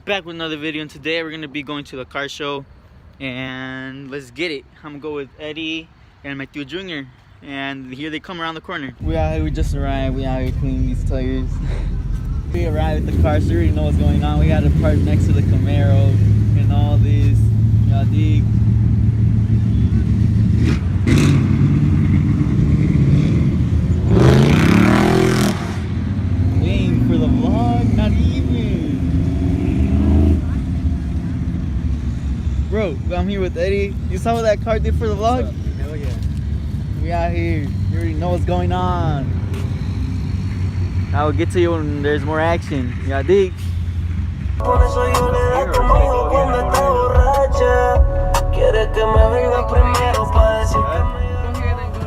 back with another video, and today we're gonna be going to the car show, and let's get it. I'm gonna go with Eddie and my Theo Jr. And here they come around the corner. We just arrived. We out here cleaning these tires. We arrived at the car show. You already know what's going on. We got to park next to the Camaro and all this. Y'all dig? Waiting for the vlog, not even. Bro, I'm here with Eddie. You saw what that car did for the vlog? Hell yeah. We out here. You already know what's going on. I will get to you when there's more action. Y'all dig? We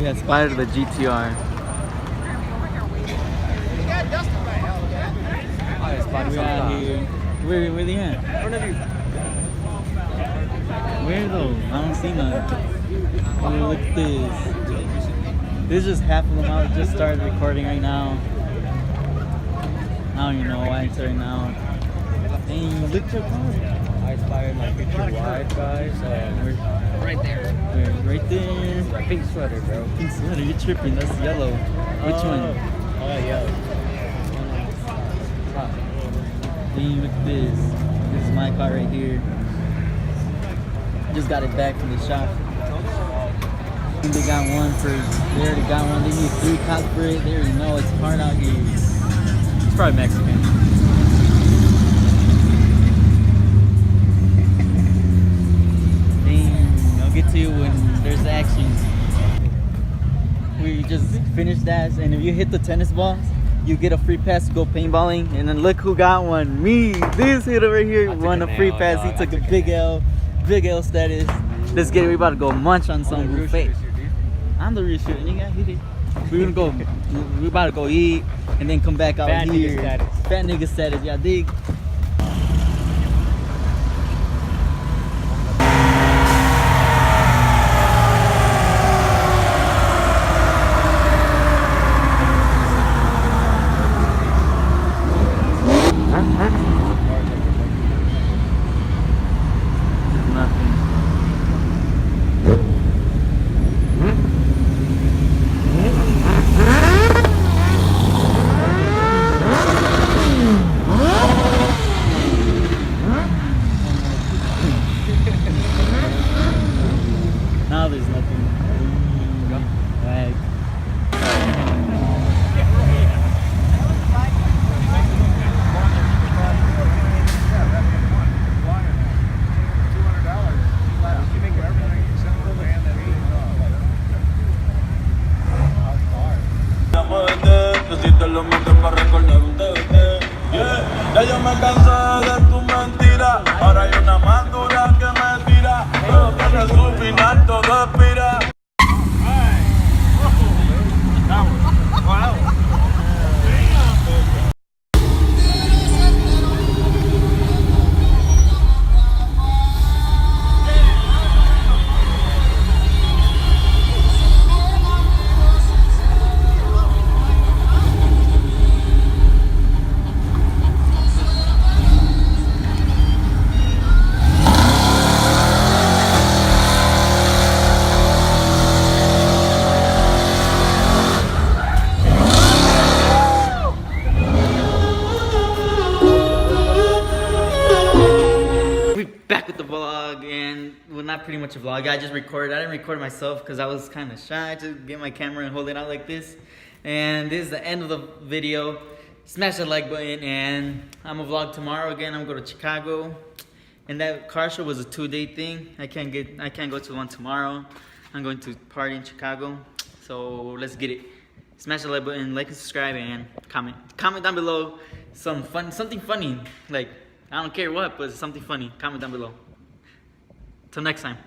got spotted the GTR. We out here. Where they at? Where though? I don't see none. Oh, look at this. This is just half of them out. Just started recording right now. I don't even know why it's right now. Dang, look at your car. I spotted my picture wide, guys, and we're right there. Right there. My pink sweater, bro. Pink sweater, you're tripping. That's yellow. Which one? Oh, yellow. Dang, look at this. This is my car right here. Just got it back from the shop. I think they got one for, they already got one. They need 3 cops for it. They already know it's hard out here. It's probably Mexican. Dang, I'll get to you when there's action. We just finished that, and if you hit the tennis balls, you get a free pass to go paintballing. And then look who got one. Me. This hitter right here won a free pass. He took a big L. Big L status. Let's get it. We about to go munch on some buffet. I'm the real shooter, nigga. Hit it. We're gonna go. We about to go eat and then come back out Fat here. nigga status. Fat nigga status. Y'all dig? Now there's nothing. Lag. Lo meto para recordarte. Yeah. Ya yo me cansé de tu mentira. Ahora hay una más dura que me tira. Pero tiene su final, todo expira. Back with the vlog, and well, not pretty much a vlog. I just recorded. I didn't record myself because I was kind of shy to get my camera and hold it out like this. And this is the end of the video. Smash that like button, and I'm gonna vlog tomorrow again. I'm gonna go to Chicago, and that car show was a 2-day thing. I can't go to one tomorrow. I'm going to party in Chicago. So let's get it. Smash the like button, like and subscribe, and comment. Comment down below something funny, like. I don't care what, but something funny. Comment down below. Till next time.